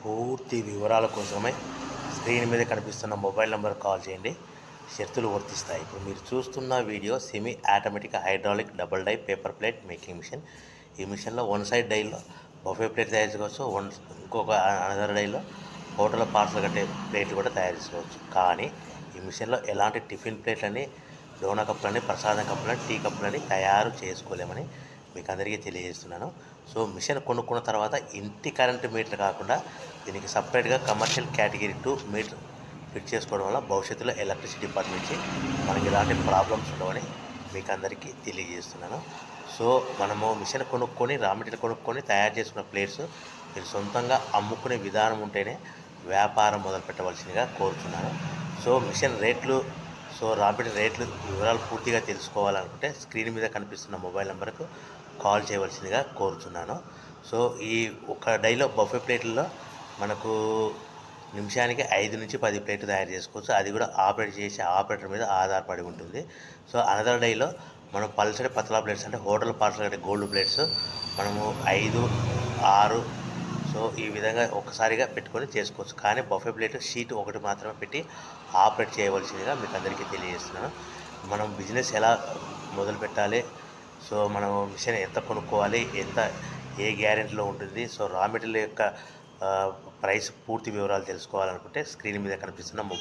పూర్తి వివరాల కోసమే స్క్రీన్ మీద కనిపిస్తున్న మొబైల్ నెంబర్ కాల్ చేయండి. షరతులు వర్తిస్తాయి. ఇప్పుడు మీరు చూస్తున్న video semi automatic hydraulic double die paper plate making machine. ఈ మిషన్లో వన్ సైడ్ డైలో బఫే ప్లేట్ తయారు చేసుకోవచ్చు. ఇంకొక అనదర్ డైలో హోటల్ పార్సల్ కట్టే ప్లేట్లు కూడా తయారు చేసుకోవచ్చు. కానీ ఈ మిషన్లో ఎలాంటి టిఫిన్ ప్లేట్లని, డోనా కప్పులని, ప్రసాదం కప్పులని, టీ కప్పులని తయారు చేసుకోలేమని మీకు అందరికీ తెలియజేస్తున్నాను. సో మిషన్ కొనుక్కున్న తర్వాత ఇంటి కరెంటు మీటర్ కాకుండా దీనికి సపరేట్గా కమర్షియల్ కేటగిరీ 2 మీటర్ ఫిట్ చేసుకోవడం వల్ల భవిష్యత్తులో ఎలక్ట్రిసిటీ డిపార్ట్మెంట్ నుంచి మనకి ఎలాంటి ప్రాబ్లమ్స్ ఉండవని మీకు అందరికీ తెలియజేస్తున్నాను. సో మనము మిషన్ కొనుక్కొని రా మెటీరియల్ కొనుక్కొని తయారు చేసుకున్న ప్లేట్స్ మీరు సొంతంగా అమ్ముకునే విధానం ఉంటేనే వ్యాపారం మొదలు పెట్టవలసిందిగా కోరుతున్నాను. సో మిషన్ రేట్లు, రా మెటీరియల్ రేట్లు వివరాలు పూర్తిగా తెలుసుకోవాలనుకుంటే స్క్రీన్ మీద కనిపిస్తున్న మొబైల్ నెంబర్కు కాల్ చేయవలసిందిగా కోరుతున్నాను. సో ఈ ఒక డైలో బఫే ప్లేట్లలో మనకు నిమిషానికి 5 నుంచి 10 ప్లేట్లు తయారు చేసుకోవచ్చు. అది కూడా ఆపరేట్ చేసే ఆపరేటర్ మీద ఆధారపడి ఉంటుంది. సో అనదర్ డైలో మనం పల్సటి పతలా ప్లేట్స్ అంటే హోటల్ పార్సల్ అంటే గోల్డ్ ప్లేట్స్ మనము 5, 6 సో ఈ విధంగా ఒక్కసారిగా పెట్టుకొని చేసుకోవచ్చు. కానీ బఫే ప్లేట్ షీట్ ఒకటి మాత్రమే పెట్టి ఆపరేట్ చేయవలసిందిగా మీకు అందరికీ తెలియజేస్తున్నాను. మనం బిజినెస్ ఎలా మొదలు పెట్టాలి, సో మనం మిషన్ ఎంత కొనుక్కోవాలి, ఏ గ్యారెంటీలో ఉంటుంది, సో రా మెటీరియల్ యొక్క ప్రైస్ పూర్తి వివరాలు తెలుసుకోవాలనుకుంటే స్క్రీన్ మీద కనిపిస్తున్న మొబైల్